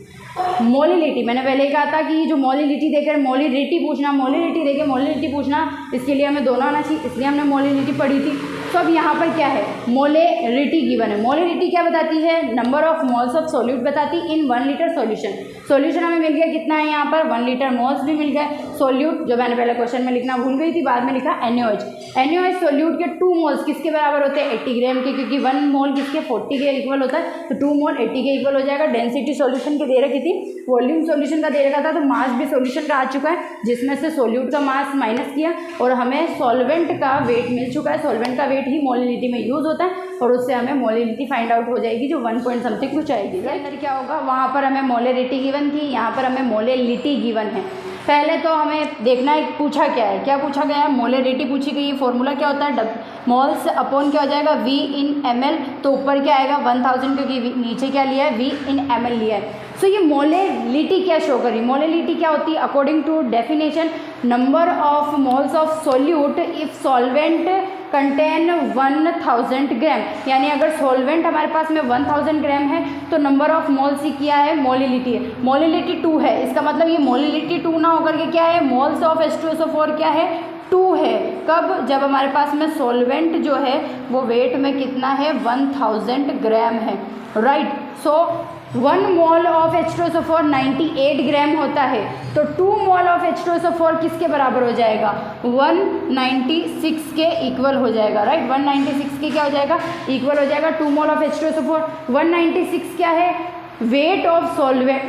मोलिलिटी, मैंने पहले कहा था कि जो मोलिलिटी देकर मोलिलिटी पूछना, मोलिलिटी देकर मोलिलिटी पूछना, इसके लिए हमें दोनों आना चाहिए, इसलिए हमने मोलिलिटी पढ़ी थी। तो अब यहाँ पर क्या है? मोलेरिटी गिवन है। मोलेरिटी क्या बताती है? Number of moles of solute बताती इन 1 लीटर सॉल्यूशन। सॉल्यूशन हमें मिल गया कितना है यहाँ पर? 1 लीटर मोल्स भी मिल गए। सोल्यूट जो मैंने पहले क्वेश्चन में लिखना भूल गई थी, बाद में लिखा NaOH। NaOH सोल्यूट के 2 मोल्स किसके बराबर होते हैं? 80 ग्राम के, क्योंकि 1 मोल किसके? 40 के इक्वल होता है, तो 2 मोल 80 के इक्वल हो जाएगा। डेंसिटी सोल्यूशन की दे रखी थी, वॉल्यूम सॉल्यूशन का दे रखा था, तो मास भी सॉल्यूशन का आ चुका है, जिसमें से सोल्यूट का मास माइनस किया और हमें सॉल्वेंट का वेट मिल चुका है। सॉल्वेंट का वेट ही मोलिलिटी में यूज़ होता है और उससे हमें मोलिलिटी फाइंड आउट हो जाएगी, जो 1 पॉइंट समथिंग कुछ आएगी। इधर क्या होगा? वहाँ पर हमें मोलेरिटी गिवन थी, यहाँ पर हमें मोलेलिटी गिवन है। पहले तो हमें देखना है पूछा क्या है, क्या पूछा गया है? मोलेरिटी पूछी गई है। फॉर्मूला क्या होता है? मोल्स अपॉन क्या हो जाएगा? V in ml, तो ऊपर क्या आएगा? 1000, क्योंकि नीचे क्या लिया है? V in ml लिया है। सो ये मोलेलिटी क्या शो करी? मोलेलिटी क्या होती है? According to definition, number of moles of solute if solvent contain 1000 gram, यानी अगर सॉल्वेंट हमारे पास में 1000 ग्राम है तो नंबर ऑफ मोल्स ही क्या है? मोलिलिटी है। मोलिलिटी 2 है, इसका मतलब ये मोलिलिटी 2 ना होकर के क्या है? मोल्स ऑफ H2SO4 क्या है? 2 है। कब? जब हमारे पास में सॉल्वेंट जो है वो वेट में कितना है? 1000 ग्राम है, right. So 1 mole of H2SO4 98 ग्राम होता है, तो 2 मोल ऑफ H2SO4 किसके बराबर हो जाएगा? 196 के इक्वल हो जाएगा, राइट। 196 के क्या हो जाएगा? इक्वल हो जाएगा 2 मोल ऑफ H2SO4। 196 क्या है? वेट ऑफ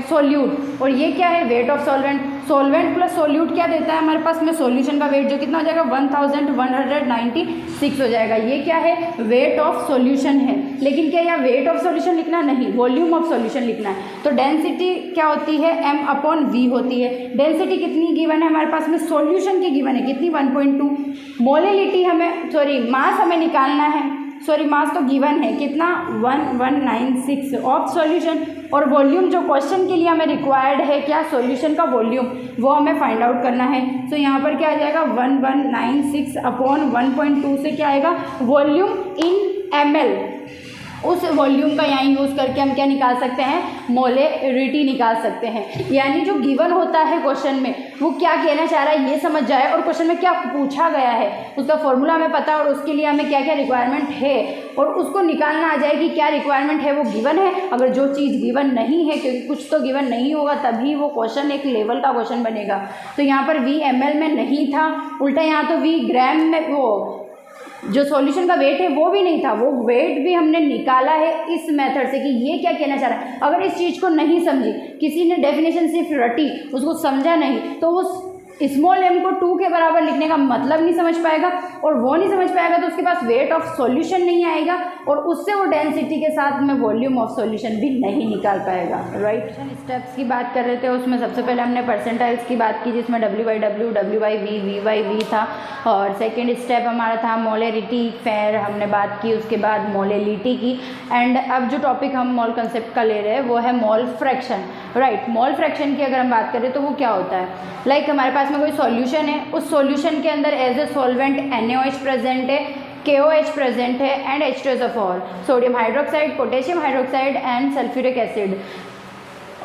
सोल्यूट, और ये क्या है? Wait of solvent. Solvent plus solute क्या देता है हमारे पास में? सॉल्यूशन का वेट, जो कितना हो जाएगा? 1196 हो जाएगा। ये क्या है? वेट ऑफ सॉल्यूशन है। लेकिन क्या यहाँ वेट ऑफ सॉल्यूशन लिखना? नहीं, वॉल्यूम ऑफ सॉल्यूशन लिखना है। तो डेंसिटी क्या होती है? m/v होती है। डेंसिटी कितनी गिवन है हमारे पास में? सॉल्यूशन की गिवन है कितनी? 1.2। मोलेलिटी हमें, सॉरी मास हमें निकालना है, सॉरी मास तो गिवन है कितना? 1196 ऑफ सॉल्यूशन। और वॉल्यूम जो क्वेश्चन के लिए हमें रिक्वायर्ड है क्या? सॉल्यूशन का वॉल्यूम, वो हमें फाइंड आउट करना है। तो यहाँ पर क्या आ जाएगा? 1196 अपॉन 1.2 से क्या आएगा? वॉल्यूम इन ml। उस वॉल्यूम का यहाँ यूज़ करके हम क्या निकाल सकते हैं? मोलेरिटी निकाल सकते हैं। यानी जो गिवन होता है क्वेश्चन में वो क्या कहना चाह रहा है ये समझ जाए, और क्वेश्चन में क्या पूछा गया है उसका फॉर्मूला हमें पता है, और उसके लिए हमें क्या क्या रिक्वायरमेंट है और उसको निकालना आ जाए कि क्या रिक्वायरमेंट है, वो गिवन है। अगर जो चीज़ गिवन नहीं है, क्योंकि कुछ तो गिवन नहीं होगा तभी वो क्वेश्चन एक लेवल का क्वेश्चन बनेगा। तो यहाँ पर V ml में नहीं था, उल्टा यहाँ तो V ग्राम में, वो जो सॉल्यूशन का वेट है वो भी नहीं था, वो वेट भी हमने निकाला है इस मेथड से कि ये क्या कहना चाह रहा है। अगर इस चीज़ को नहीं समझी, किसी ने डेफिनेशन सिर्फ रटी, उसको समझा नहीं, तो उस स्मॉल m को 2 के बराबर लिखने का मतलब नहीं समझ पाएगा, और वो नहीं समझ पाएगा तो उसके पास वेट ऑफ सॉल्यूशन नहीं आएगा, और उससे वो डेंसिटी के साथ में वॉल्यूम ऑफ सॉल्यूशन भी नहीं निकाल पाएगा, राइट। स्टेप्स की बात कर रहे थे, उसमें सबसे पहले हमने परसेंटाइल्स की बात की, जिसमें W/W, W/V, V/V था, और सेकेंड स्टेप हमारा था मोलेरिटी, फिर हमने बात की उसके बाद मोलेलिटी की, एंड अब जो टॉपिक हम मोल कंसेप्ट का ले रहे हैं वो है mole fraction, right. Mole fraction की अगर हम बात करें तो वो क्या होता है? लाइक हमारे पास में कोई सॉल्यूशन है, उस सॉल्यूशन के अंदर as a solvent NaOH present है, KOH प्रेजेंट है and H2SO4, sodium hydroxide, potassium hydroxide and sulphuric acid,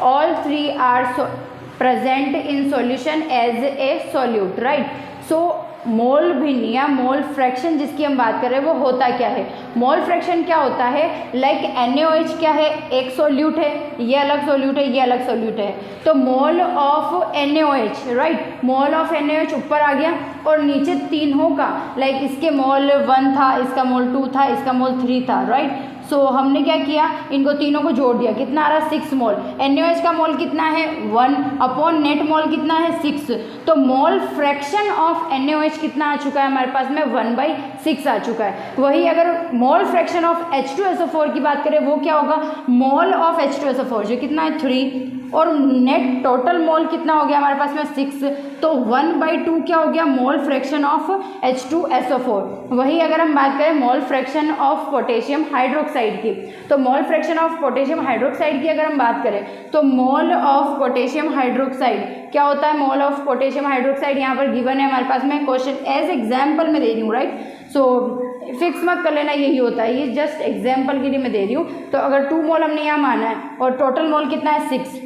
all 3 are present in solution as a solute, right. So mole भिन्न या मोल फ्रैक्शन जिसकी हम बात कर रहे हैं वो होता क्या है। मोल फ्रैक्शन क्या होता है, लाइक NaOH क्या है, एक सोल्यूट है, ये अलग सोल्यूट है, ये अलग सोल्यूट है, तो mole of NaOH, right, mole of NaOH ऊपर आ गया और नीचे तीनों का, लाइक इसके मोल 1 था, इसका मोल 2 था, इसका मोल 3 था, राइट। सो हमने क्या किया, इनको तीनों को जोड़ दिया, कितना आ रहा है 6 मोल। NaOH का मोल कितना है 1 अपॉन नेट मोल कितना है 6, तो मोल फ्रैक्शन ऑफ NaOH कितना आ चुका है हमारे पास में 1/6 आ चुका है। वही अगर मोल फ्रैक्शन ऑफ H2SO4 की बात करें वो क्या होगा, मोल ऑफ H2SO4 जो कितना है 3 और नेट टोटल मोल कितना हो गया हमारे पास में 6, तो 1/2 क्या हो गया मोल फ्रैक्शन ऑफ H2SO4। वही अगर हम बात करें mole fraction of potassium hydroxide की, तो mole fraction of potassium hydroxide की अगर हम बात करें तो मोल ऑफ पोटेशियम हाइड्रोक्साइड क्या होता है, मोल ऑफ पोटेशियम हाइड्रोक्साइड यहाँ पर गिवन है हमारे पास में, क्वेश्चन एज एग्जाम्पल में दे रही हूँ, राइट। सो फिक्स मत कर लेना यही होता है, ये जस्ट एग्जाम्पल के लिए मैं दे रही हूँ। तो अगर 2 मोल हमने यहाँ माना है और टोटल मोल कितना है 6,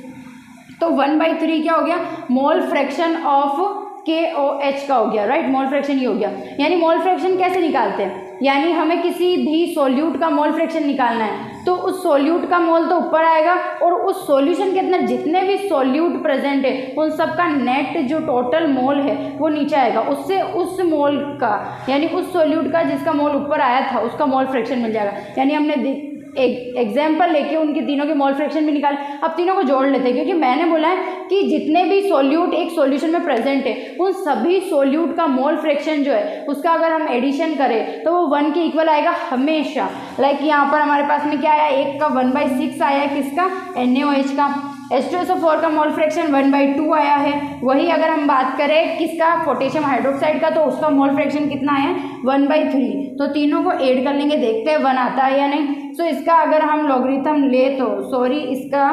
तो 1/3 क्या हो गया मोल फ्रैक्शन ऑफ KOH का हो गया, राइट, मोल फ्रैक्शन ये हो गया। यानी मोल फ्रैक्शन कैसे निकालते हैं, यानी हमें किसी भी सोल्यूट का मोल फ्रैक्शन निकालना है तो उस सोल्यूट का मोल तो ऊपर आएगा और उस सॉल्यूशन के अंदर जितने भी सोल्यूट प्रेजेंट है उन सब का नेट जो टोटल मोल है वो नीचे आएगा, उससे उस मोल का यानी उस सोल्यूट का जिसका मोल ऊपर आया था उसका मोल फ्रैक्शन मिल जाएगा। यानी हमने एक एग्जाम्पल लेके उनके तीनों के मोल फ्रैक्शन भी निकाले। अब तीनों को जोड़ लेते हैं क्योंकि मैंने बोला है कि जितने भी सोल्यूट एक सॉल्यूशन में प्रेजेंट है उन सभी सोल्यूट का मोल फ्रैक्शन जो है उसका अगर हम एडिशन करें तो वो 1 के इक्वल आएगा हमेशा। लाइक यहाँ पर हमारे पास में क्या आया, 1 का 1/6 आया है किसका, NaOH का। H2SO4 का मोल फ्रैक्शन 1/2 आया है। वही अगर हम बात करें किसका, पोटेशियम हाइड्रोक्साइड का, तो उसका मोल फ्रैक्शन कितना है 1/3। तो तीनों को ऐड कर लेंगे, देखते हैं 1 आता है या नहीं। सो इसका अगर हम लॉगरिथम ले तो इसका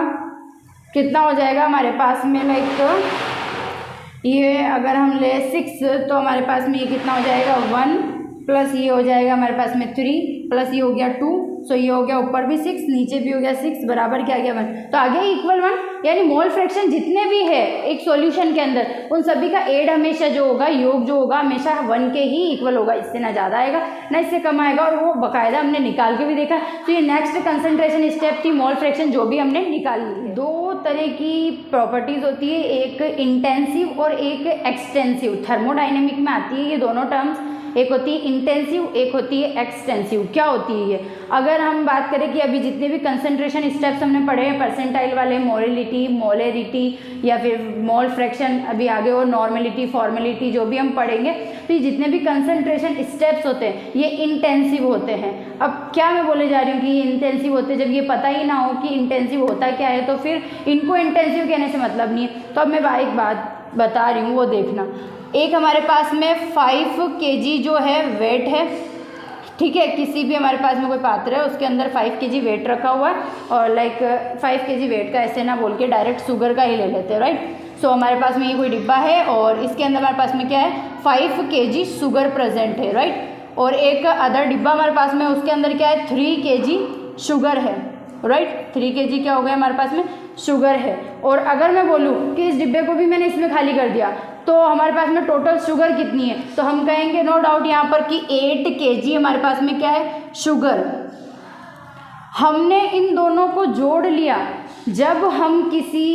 कितना हो जाएगा हमारे पास में, लाइक ये अगर हम ले 6 तो हमारे पास में ये कितना हो जाएगा 1 प्लस ये हो जाएगा हमारे पास में 3 प्लस ये हो गया 2, सो ये हो गया ऊपर भी 6 नीचे भी हो गया 6 बराबर क्या आ गया 1। तो आ गया इक्वल 1। यानी मोल फ्रैक्शन जितने भी है एक सॉल्यूशन के अंदर उन सभी का ऐड हमेशा जो होगा, योग जो होगा हमेशा 1 के ही इक्वल होगा, इससे ना ज़्यादा आएगा ना इससे कम आएगा। और वो बाकायदा हमने निकाल के भी देखा। तो ये नेक्स्ट कंसंट्रेशन स्टेप थी, मोल फ्रैक्शन जो भी हमने निकाल ली है। 2 तरह की प्रॉपर्टीज़ होती है, एक इंटेंसिव और एक एक्सटेंसिव। थर्मोडाइनमिक में आती है ये दोनों टर्म्स, एक होती है इंटेंसिव, एक होती है एक्सटेंसिव। क्या होती है ये, अगर हम बात करें कि अभी जितने भी कंसंट्रेशन स्टेप्स हमने पढ़े हैं, परसेंटाइल वाले, मोलिलिटी, मोलेरिटी या फिर मोल फ्रैक्शन अभी आगे और नॉर्मेलिटी, फॉर्मेलिटी जो भी हम पढ़ेंगे, तो ये जितने भी कंसंट्रेशन स्टेप्स होते हैं ये इंटेंसिव होते हैं। अब क्या मैं बोले जा रही हूँ कि ये इंटेंसिव होते हैं, जब ये पता ही ना हो कि इंटेंसिव होता क्या है तो फिर इनको इंटेंसिव कहने से मतलब नहीं है। तो अब मैं एक बात बता रही हूँ वो देखना। एक हमारे पास में 5 kg जो है वेट है, ठीक है, किसी भी हमारे पास में कोई पात्र है उसके अंदर 5 kg वेट रखा हुआ है और लाइक 5 kg वेट का ऐसे ना बोल के डायरेक्ट शुगर का ही ले लेते हैं, राइट। सो हमारे पास में ये कोई डिब्बा है और इसके अंदर हमारे पास में क्या है 5 kg शुगर प्रेजेंट है, राइट। और एक अदर डिब्बा हमारे पास में उसके अंदर क्या है 3 kg शुगर है, राइट। 3 kg क्या हो गया हमारे पास में शुगर है। और अगर मैं बोलूँ कि इस डिब्बे को भी मैंने इसमें खाली कर दिया तो हमारे पास में टोटल शुगर कितनी है, तो हम कहेंगे नो डाउट यहाँ पर कि 8 kg हमारे पास में क्या है शुगर। हमने इन दोनों को जोड़ लिया। जब हम किसी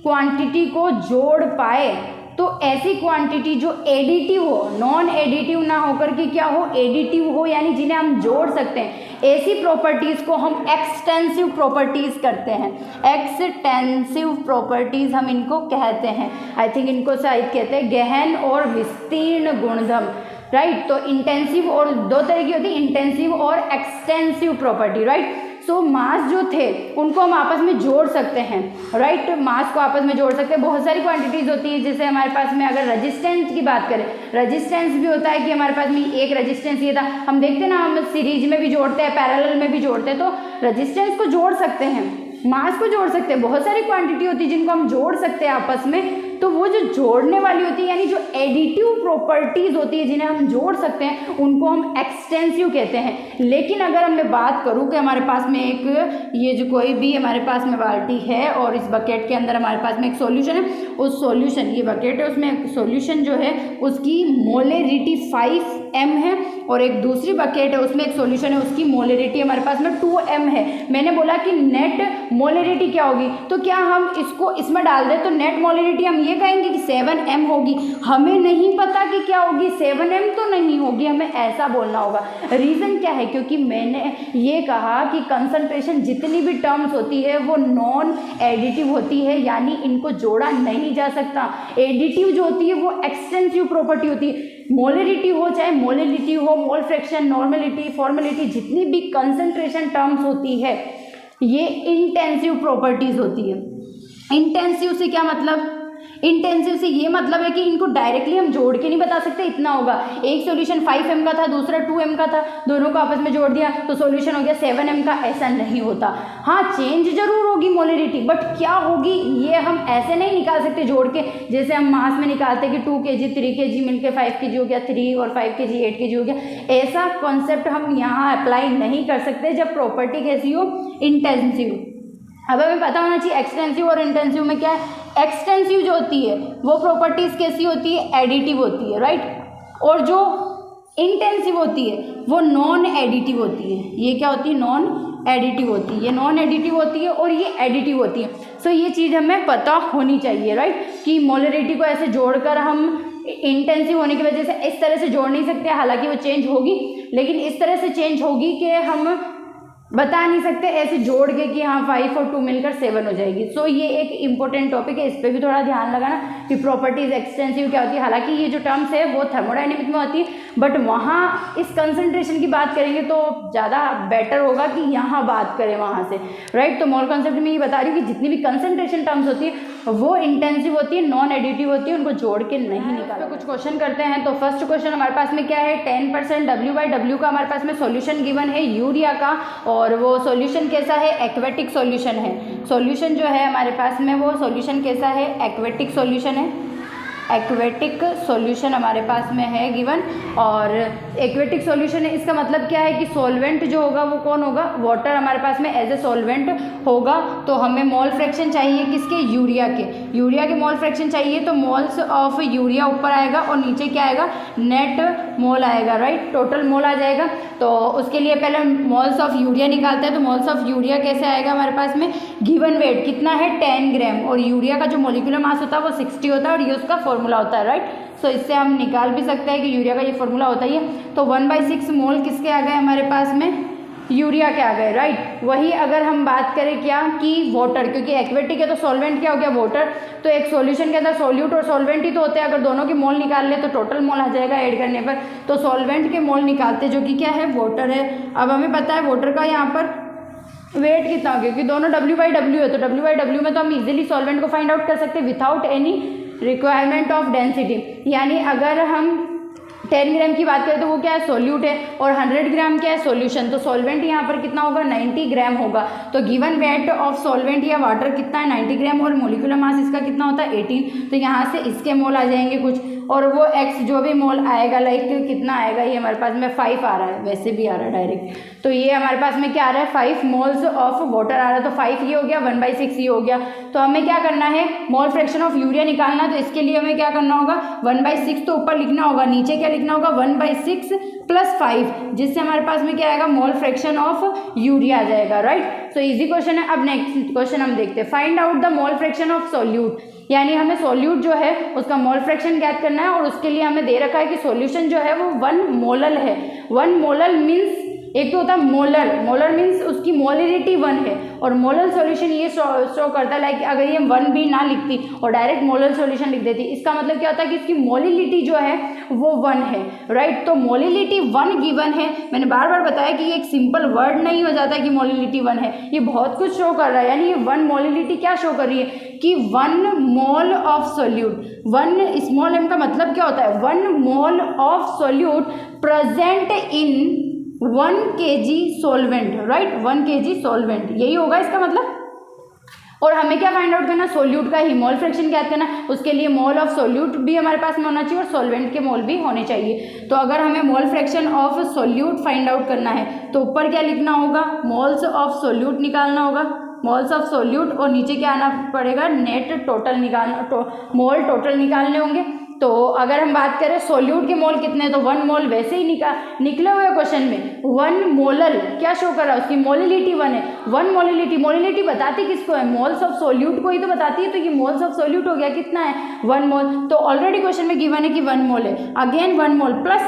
क्वांटिटी को जोड़ पाए तो ऐसी क्वांटिटी जो एडिटिव हो, नॉन एडिटिव ना होकर के क्या हो एडिटिव हो, यानी जिन्हें हम जोड़ सकते हैं, ऐसी प्रॉपर्टीज़ को हम एक्सटेंसिव प्रॉपर्टीज़ करते हैं। एक्सटेंसिव प्रॉपर्टीज़ हम इनको कहते हैं। आई थिंक इनको शायद कहते हैं गहन और विस्तीर्ण गुणधर्म, राइट। तो इंटेंसिव और 2 तरह की होती है, इंटेंसिव और एक्सटेंसिव प्रॉपर्टी, राइट। सो मास जो थे उनको हम आपस में जोड़ सकते हैं, राइट। मास को आपस में जोड़ सकते हैं। बहुत सारी क्वांटिटीज़ होती है, जैसे हमारे पास में अगर रेजिस्टेंस की बात करें, रेजिस्टेंस भी होता है कि हमारे पास में एक रेजिस्टेंस ये था, हम देखते हैं ना, हम सीरीज में भी जोड़ते हैं, पैरेलल में भी जोड़ते हैं, तो रेजिस्टेंस को जोड़ सकते हैं, मास को जोड़ सकते हैं। बहुत सारी क्वांटिटी होती है जिनको हम जोड़ सकते हैं आपस में। तो वो जो जोड़ने वाली होती है यानी जो एडिटिव प्रॉपर्टीज़ होती है जिन्हें हम जोड़ सकते हैं उनको हम एक्सटेंसिव कहते हैं। लेकिन अगर मैं बात करूँ कि हमारे पास में एक ये जो कोई भी हमारे पास में बाल्टी है और इस बकेट के अंदर हमारे पास में एक सॉल्यूशन है, उस सॉल्यूशन ये बकेट है उसमें सॉल्यूशन जो है उसकी मोलरिटी 5m है और एक दूसरी बकेट है उसमें एक सॉल्यूशन है उसकी मोलरिटी हमारे पास में 2m है। मैंने बोला कि नेट मोलरिटी क्या होगी, तो क्या हम इसको इसमें डाल दें तो नेट मोलरिटी हम ये कहेंगे कि 7m होगी। हमें नहीं पता कि क्या होगी, 7m तो नहीं होगी, हमें ऐसा बोलना होगा। रीज़न क्या है, क्योंकि मैंने ये कहा कि कंसंट्रेशन जितनी भी टर्म्स होती है वो नॉन एडिटिव होती है, यानी इनको जोड़ा नहीं जा सकता। एडिटिव जो होती है वो एक्सटेंसिव प्रॉपर्टी होती है। मोलरिटी हो चाहे मोलरिटी हो, मोल फ्रैक्शन, नॉर्मलिटी, फॉर्मेलिटी, जितनी भी कंसंट्रेशन टर्म्स होती है ये इंटेंसिव प्रॉपर्टीज होती है। इंटेंसिव से क्या मतलब, इंटेंसिव से ये मतलब है कि इनको डायरेक्टली हम जोड़ के नहीं बता सकते इतना होगा। एक सॉल्यूशन 5m का था, दूसरा 2m का था, दोनों को आपस में जोड़ दिया तो सॉल्यूशन हो गया 7m का, ऐसा नहीं होता। हाँ, चेंज जरूर होगी मोलरिटी, बट क्या होगी ये हम ऐसे नहीं निकाल सकते जोड़ के, जैसे हम मास में निकालते कि 2 kg 3 kg मिलके 5 kg हो गया, 3 और 5 kg 8 kg हो गया। ऐसा कॉन्सेप्ट हम यहाँ अप्लाई नहीं कर सकते जब प्रॉपर्टी कैसी हो, इंटेंसिव। अब हमें पता होना चाहिए एक्सटेंसिव और इंटेंसिव में क्या है। एक्सटेंसिव जो होती है वो प्रॉपर्टीज़ कैसी होती है, एडिटिव होती है, राइट। और जो इंटेंसिव होती है वो नॉन एडिटिव होती है। ये क्या होती है, नॉन एडिटिव होती है। ये नॉन एडिटिव होती है और ये एडिटिव होती है। सो ये चीज़ हमें पता होनी चाहिए, राइट, कि मोलरिटी को ऐसे जोड़कर हम इंटेंसिव होने की वजह से इस तरह से जोड़ नहीं सकते, हालांकि वो चेंज होगी लेकिन इस तरह से चेंज होगी कि हम बता नहीं सकते ऐसे जोड़ के कि हाँ 5 और 2 मिलकर 7 हो जाएगी। सो ये एक इंपॉर्टेंट टॉपिक है, इस पर भी थोड़ा ध्यान लगाना कि प्रॉपर्टीज एक्सटेंसिव क्या होती है। हालांकि ये जो टर्म्स है वो थर्मोडायनेमिक में होती है, बट वहाँ इस कंसंट्रेशन की बात करेंगे तो ज़्यादा बेटर होगा कि यहाँ बात करें वहाँ से, राइट। तो मोल कॉन्सेप्ट में ये बता रही हूँ कि जितनी भी कंसंट्रेशन टर्म्स होती है वो इंटेंसिव होती है, नॉन एडिटिव होती है, उनको जोड़ के नहीं निकालते। कुछ क्वेश्चन करते हैं। तो फर्स्ट क्वेश्चन हमारे पास में क्या है, 10% W/W का हमारे पास में सॉल्यूशन गिवन है यूरिया का, और वो सॉल्यूशन कैसा है, एक्वेटिक सॉल्यूशन है। सॉल्यूशन जो है हमारे पास में वो सॉल्यूशन कैसा है, एक्वेटिक सॉल्यूशन है। एक्वेटिक सॉल्यूशन हमारे पास में है गिवन, और एक्वेटिक सॉल्यूशन है इसका मतलब क्या है कि सॉल्वेंट जो होगा वो कौन होगा, वाटर हमारे पास में एज ए सॉल्वेंट होगा। तो हमें मोल फ्रैक्शन चाहिए किसके, यूरिया के। यूरिया के मोल फ्रैक्शन चाहिए तो मोल्स ऑफ यूरिया ऊपर आएगा और नीचे क्या आएगा, नेट मोल आएगा, राइट, टोटल मोल आ जाएगा। तो उसके लिए पहले मोल्स ऑफ यूरिया निकालते हैं। तो मोल्स ऑफ यूरिया कैसे आएगा हमारे पास में, गिवन वेट कितना है 10 ग्राम, और यूरिया का जो मोलिकुलर मास होता है वो 60 होता है और ये उसका फॉर्मूला होता है, राइट। सो इससे हम निकाल भी सकते हैं कि यूरिया का ये फॉर्मूला होता ही है। तो 1/6 मोल किसके आ गए हमारे पास में, यूरिया के आ गए, राइट। वही अगर हम बात करें क्या कि वाटर, क्योंकि एक्वेटिक है तो सॉल्वेंट क्या हो गया, वाटर। तो एक सॉल्यूशन के अंदर सॉल्यूट और सॉल्वेंट ही तो होते हैं, अगर दोनों के मोल निकाल ले तो टोटल मोल आ जाएगा ऐड करने पर। तो सॉल्वेंट के मोल निकालते जो कि क्या है, वाटर है। अब हमें पता है वाटर का यहाँ पर वेट कितना हो गया, क्योंकि दोनों W/W है, तो W/W में तो हम इजीली सॉल्वेंट को फाइंड आउट कर सकते हैं without any requirement of density. यानी अगर हम 10 ग्राम की बात करें तो वो क्या है, सोल्यूट है, और 100 ग्राम क्या है, सॉल्यूशन। तो सॉल्वेंट यहाँ पर कितना होगा, 90 ग्राम होगा। तो गिवन वेट ऑफ सॉल्वेंट या वाटर कितना है, 90 ग्राम, और मोलिकुलर मास इसका कितना होता है 18। तो यहाँ से इसके मोल आ जाएंगे कुछ, और वो एक्स जो भी मोल आएगा, लाइक कितना आएगा, ये हमारे पास में 5 आ रहा है, वैसे भी आ रहा है डायरेक्ट। तो ये हमारे पास में क्या आ रहा है, 5 मोल्स ऑफ वाटर आ रहा है। तो 5 ये हो गया, 1/6 ये हो गया। तो हमें क्या करना है, मोल फ्रैक्शन ऑफ यूरिया निकालना। तो इसके लिए हमें क्या करना होगा, 1/6 तो ऊपर लिखना होगा, नीचे क्या लिखना होगा, 1/6 + 5, जिससे हमारे पास में क्या आएगा, मोल फ्रैक्शन ऑफ यूरिया आ जाएगा, राइट। सो इजी क्वेश्चन है। अब नेक्स्ट क्वेश्चन हम देखते हैं, find out the mole fraction of solute. यानी हमें सॉल्यूट जो है उसका मोल फ्रैक्शन ज्ञात करना है, और उसके लिए हमें दे रखा है कि सॉल्यूशन जो है वो 1 मोलल है। 1 मोलल मीन्स, एक तो होता है मोलर, मोलर मीन्स उसकी मोलरिटी 1 है, और मोलर सॉल्यूशन ये शो करता है, लाइक अगर ये 1 भी ना लिखती और डायरेक्ट मोलर सॉल्यूशन लिख देती, इसका मतलब क्या होता है कि इसकी मोलिलिटी जो है वो 1 है, राइट। तो मोलिलिटी 1 गिवन है। मैंने बार बार बताया कि ये एक सिंपल वर्ड नहीं हो जाता है कि मोलिलिटी 1 है, ये बहुत कुछ शो कर रहा है। यानी ये 1 मोलिलिटी क्या शो कर रही है कि 1 mole of solute, 1 small m का मतलब क्या होता है, 1 mole of solute present in 1 kg solvent, right, 1 kg solvent, यही होगा इसका मतलब। और हमें क्या फाइंड आउट करना, सोल्यूट का ही मोल फ्रैक्शन क्या करना, उसके लिए मोल ऑफ सोल्यूट भी हमारे पास में होना चाहिए और सॉल्वेंट के मोल भी होने चाहिए। तो अगर हमें mole fraction of solute find out करना है तो ऊपर क्या लिखना होगा, मोल्स ऑफ सोल्यूट निकालना होगा, मोल्स ऑफ सोल्यूट, और नीचे क्या आना पड़ेगा, नेट टोटल निकालना, मोल टोटल निकालने होंगे। तो अगर हम बात करें सोल्यूट के मोल कितने, तो 1 मोल वैसे ही निकले हुए क्वेश्चन में 1 मोलल क्या शो कर रहा है, उसकी मोलिलिटी 1 है। 1 मोलिलिटी बताती किसको है, मोल्स ऑफ सोल्यूट को ही तो बताती है। तो ये मोल्स ऑफ सोल्यूट हो गया कितना है, 1 मोल। तो ऑलरेडी क्वेश्चन में गिवन है कि 1 मोल है, अगेन 1 मोल प्लस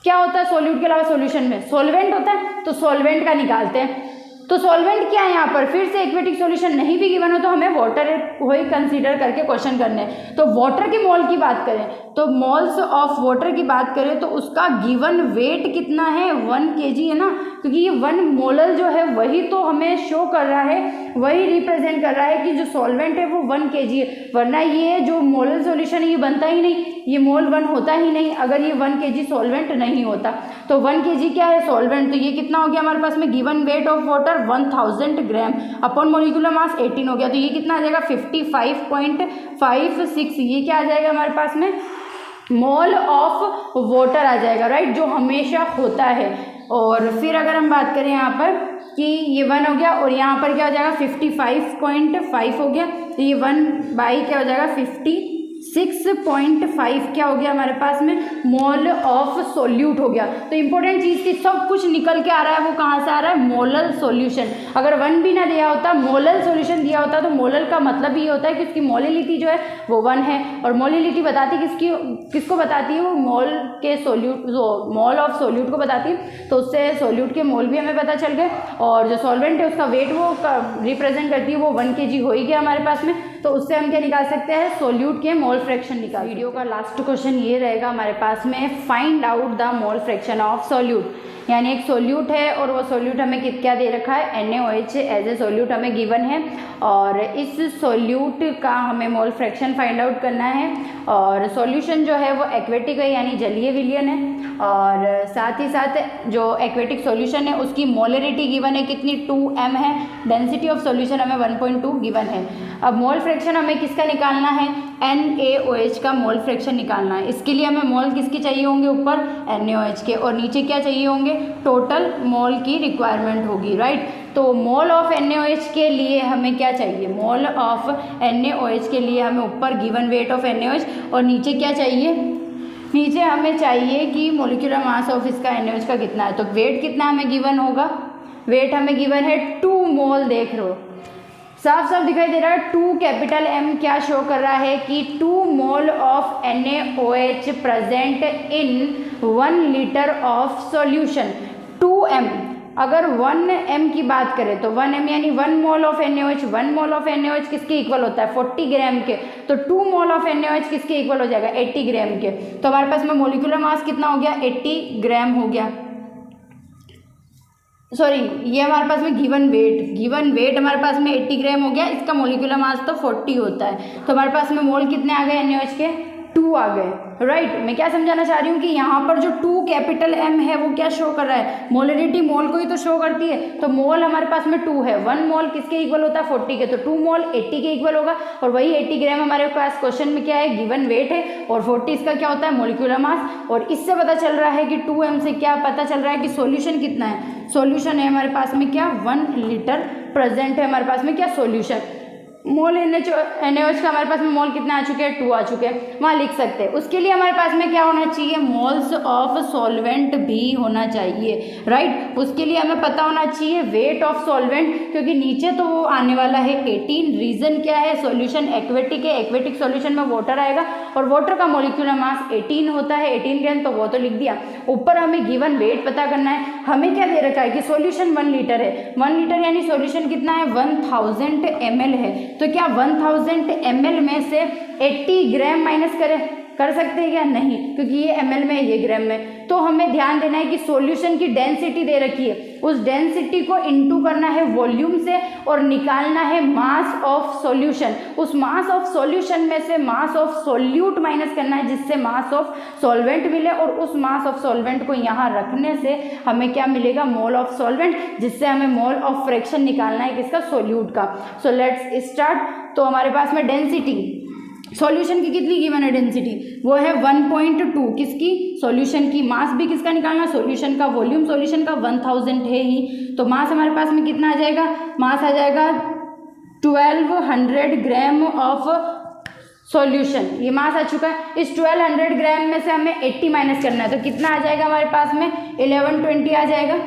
क्या होता है सोल्यूट के अलावा सोल्यूशन में, सॉल्वेंट होता है, तो सॉल्वेंट का निकालते हैं। तो सॉल्वेंट क्या है यहाँ पर, फिर से एक्वेटिक सॉल्यूशन नहीं भी गिवन हो तो हमें वाटर को ही कंसीडर करके क्वेश्चन करने हैं। तो वाटर के मोल की बात करें तो मोल्स ऑफ वाटर की बात करें तो उसका गिवन वेट कितना है, 1 kg है ना, क्योंकि ये 1 मोलल जो है वही तो हमें शो कर रहा है, वही रिप्रेजेंट कर रहा है कि जो सॉल्वेंट है वो 1 kg है, वरना ये जो मोलल सॉल्यूशन है ये बनता ही नहीं, ये मोल 1 होता ही नहीं अगर ये 1 kg सॉल्वेंट नहीं होता। तो 1 kg क्या है, सॉल्वेंट, तो ये कितना हो गया हमारे पास में, given weight of water 1000 gram upon molecular mass 18 हो गया, तो ये कितना आ जाएगा 55.56, ये क्या आ जाएगा हमारे पास में, मोल ऑफ वाटर आ जाएगा, राइट, जो हमेशा होता है। और फिर अगर हम बात करें यहाँ पर कि ये 1 हो गया और यहाँ पर क्या हो जाएगा 55.5 हो गया, तो ये 1 क्या हो जाएगा 56.5 क्या हो गया हमारे पास में, मोल ऑफ सोल्यूट हो गया। तो इंपॉर्टेंट चीज़ की सब कुछ निकल के आ रहा है, वो कहाँ से आ रहा है, मोलल सॉल्यूशन। अगर 1 भी ना दिया होता, मोलल सॉल्यूशन दिया होता, तो मोलल का मतलब ये होता है कि उसकी मोलिलिटी जो है वो 1 है, और मोलिलिटी बताती किसको बताती है, वो मोल के सोल्यूट, जो मोल ऑफ सोल्यूट को बताती है। तो उससे सोल्यूट के मोल भी हमें पता चल गए, और जो सॉल्वेंट है उसका वेट वो रिप्रेजेंट करती है, वो 1 kg हो ही गया हमारे पास में। तो उससे हम क्या निकाल सकते हैं, सोल्यूट के मोल फ्रैक्शन निकाल। वीडियो का लास्ट क्वेश्चन ये रहेगा हमारे पास में, find out the mole fraction of solute, यानी एक सोल्यूट है और वो सोल्यूट हमें क्या दे रखा है, NaOH एज ए सोल्यूट हमें गिवन है, और इस सोल्यूट का हमें मोल फ्रैक्शन फाइंड आउट करना है। और सॉल्यूशन जो है वो एक्वेटिक है, यानी जलीय विलयन है, और साथ ही साथ जो एक्वेटिक सॉल्यूशन है उसकी मोलरिटी गिवन है कितनी, 2m है, डेंसिटी ऑफ सॉल्यूशन हमें 1.2 गिवन है। अब मोल फ्रैक्शन हमें किसका निकालना है, NaOH का मोल फ्रैक्शन निकालना है। इसके लिए हमें मोल किसके चाहिए होंगे, ऊपर NaOH के, और नीचे क्या चाहिए होंगे, टोटल मोल की रिक्वायरमेंट होगी, राइट। तो मोल ऑफ NaOH के लिए हमें क्या चाहिए, मोल ऑफ NaOH के लिए हमें ऊपर गिवन वेट ऑफ NaOH, और नीचे क्या चाहिए, नीचे हमें चाहिए कि मोलिकुलर मास ऑफ इसका NaOH का कितना है। तो वेट कितना हमें गिवन होगा, वेट हमें गिवन है 2 मोल, देख लो साफ साफ दिखाई दे रहा है, 2 कैपिटल M क्या शो कर रहा है कि 2 mole of NaOH present in 1 litre of solution, 2m। अगर 1m की बात करें तो 1m यानी 1 mole of NaOH, 1 mole of NaOH किसके इक्वल होता है, 40 ग्राम के। तो 2 मोल ऑफ NaOH किसके इक्वल हो जाएगा, 80 ग्राम के। तो हमारे पास में मोलिकुलर मास कितना हो गया, 80 ग्राम हो गया, सॉरी ये हमारे पास में गिवन वेट हमारे पास में 80 ग्राम हो गया, इसका मोलिकुलर मास तो 40 होता है। तो हमारे पास में मोल कितने आ गए NaOH के, 2 आ गए, राइट। मैं क्या समझाना चाह रही हूँ कि यहाँ पर जो 2 कैपिटल M है वो क्या शो कर रहा है, मोलरिटी मोल को ही तो शो करती है। तो मोल हमारे पास में 2 है, 1 मोल किसके इक्वल होता है, 40 के, तो 2 मोल 80 के इक्वल होगा, और वही 80 ग्राम हमारे पास क्वेश्चन में क्या है, गिवन वेट है, और 40 इसका क्या होता है, मोलिकुलर मास। और इससे पता चल रहा है कि 2m से क्या पता चल रहा है कि सॉल्यूशन कितना है, सॉल्यूशन है हमारे पास में क्या, 1 लीटर प्रेजेंट है हमारे पास में क्या, सॉल्यूशन। मोल NaOH का हमारे पास में मोल कितना आ चुके हैं, 2 आ चुके हैं, वहाँ लिख सकते हैं। उसके लिए हमारे पास में क्या होना चाहिए, मोल्स ऑफ सॉल्वेंट भी होना चाहिए, राइट। उसके लिए हमें पता होना चाहिए वेट ऑफ सॉल्वेंट, क्योंकि नीचे तो वो आने वाला है 18। रीज़न क्या है, सॉल्यूशन एक्वेटिक है, एक्वेटिक सॉल्यूशन में वाटर आएगा, और वाटर का मोलिकुलर मास 18 होता है, 18 ग्राम, तो वो तो लिख दिया। ऊपर हमें गिवन वेट पता करना है, हमें क्या दे रखा है कि सॉल्यूशन 1 लीटर है, 1 लीटर यानी सॉल्यूशन कितना है, 1000 ml है। तो क्या 1000 ml में से 80 ग्राम माइनस करें, कर सकते हैं या नहीं, क्योंकि ये ml में ये ग्राम में। तो हमें ध्यान देना है कि सॉल्यूशन की डेंसिटी दे रखी है, उस डेंसिटी को इनटू करना है वॉल्यूम से और निकालना है मास ऑफ सॉल्यूशन। उस मास ऑफ सॉल्यूशन में से मास ऑफ सॉल्यूट माइनस करना है, जिससे मास ऑफ सॉल्वेंट मिले, और उस मास ऑफ सॉल्वेंट को यहाँ रखने से हमें क्या मिलेगा, मोल ऑफ सॉल्वेंट, जिससे हमें मोल ऑफ फ्रैक्शन निकालना है किसका, सॉल्यूट का। So let's start. तो हमारे पास में डेंसिटी सॉल्यूशन की कितनी की मैंने डेंसिटी, वो है 1.2, किसकी, सॉल्यूशन की। मास भी किसका निकालना, सॉल्यूशन का। वॉल्यूम सॉल्यूशन का 1000 है ही, तो मास हमारे पास में कितना आ जाएगा, मास आ जाएगा 1200 ग्राम ऑफ सॉल्यूशन। ये मास आ चुका है। इस 1200 ग्राम में से हमें 80 माइनस करना है, तो कितना आ जाएगा हमारे पास में, 1120 आ जाएगा।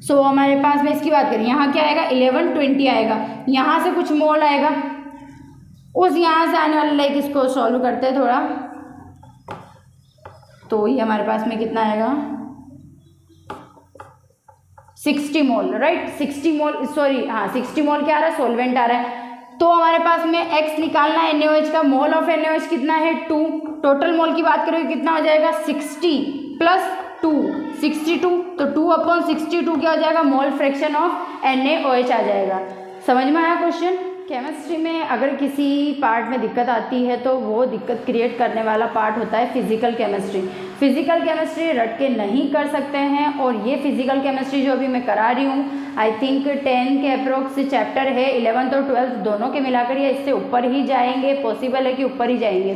सो हमारे पास में इसकी बात करें, यहाँ क्या आएगा, 1120 आएगा। यहाँ से कुछ मोल आएगा, उस यहाँ से आने वाले लाइक इसको सॉल्व करते हैं थोड़ा, तो ये हमारे पास में कितना आएगा, 60 मोल, राइट। 60 मोल, सॉरी हाँ 60 मोल क्या आ रहा है, सॉल्वेंट आ रहा है। तो हमारे पास में x निकालना है NaOH का। मोल ऑफ NaOH कितना है, 2। टोटल मोल की बात करें कितना हो जाएगा, 60 प्लस 2, 62। तो 2/62 क्या हो जाएगा, मोल फ्रैक्शन ऑफ NaOH आ जाएगा। समझ में आया क्वेश्चन। केमिस्ट्री में अगर किसी पार्ट में दिक्कत आती है तो वो दिक्कत क्रिएट करने वाला पार्ट होता है फिजिकल केमिस्ट्री। फिजिकल केमिस्ट्री रट के नहीं कर सकते हैं, और ये फिजिकल केमिस्ट्री जो अभी मैं करा रही हूँ, आई थिंक 10 के अप्रोक्स चैप्टर है, 11th और 12th दोनों के मिलाकर या इससे ऊपर ही जाएंगे, पॉसिबल है कि ऊपर ही जाएंगे।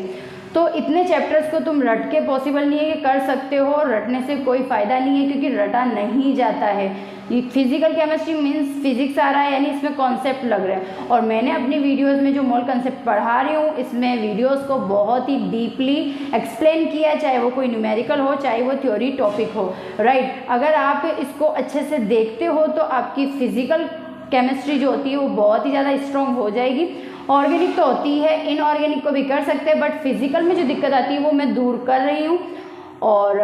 तो इतने चैप्टर्स को तुम रट के पॉसिबल नहीं है कि कर सकते हो, रटने से कोई फ़ायदा नहीं है, क्योंकि रटा नहीं जाता है। ये फिजिकल केमिस्ट्री मीन्स फिजिक्स आ रहा है, यानी इसमें कॉन्सेप्ट लग रहा है। और मैंने अपनी वीडियोस में जो मोल कॉन्सेप्ट पढ़ा रही हूँ, इसमें वीडियोस को बहुत ही डीपली एक्सप्लेन किया, चाहे वो कोई न्यूमेरिकल हो, चाहे वो थ्योरी टॉपिक हो, राइट। अगर आप इसको अच्छे से देखते हो तो आपकी फिजिकल केमिस्ट्री जो होती है वो बहुत ही ज़्यादा स्ट्रॉन्ग हो जाएगी। ऑर्गेनिक तो होती है, इनऑर्गेनिक को भी कर सकते हैं, बट फिजिकल में जो दिक्कत आती है वो मैं दूर कर रही हूँ। और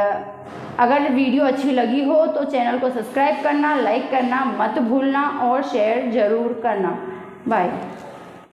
अगर वीडियो अच्छी लगी हो तो चैनल को सब्सक्राइब करना, लाइक करना मत भूलना और शेयर ज़रूर करना। बाय।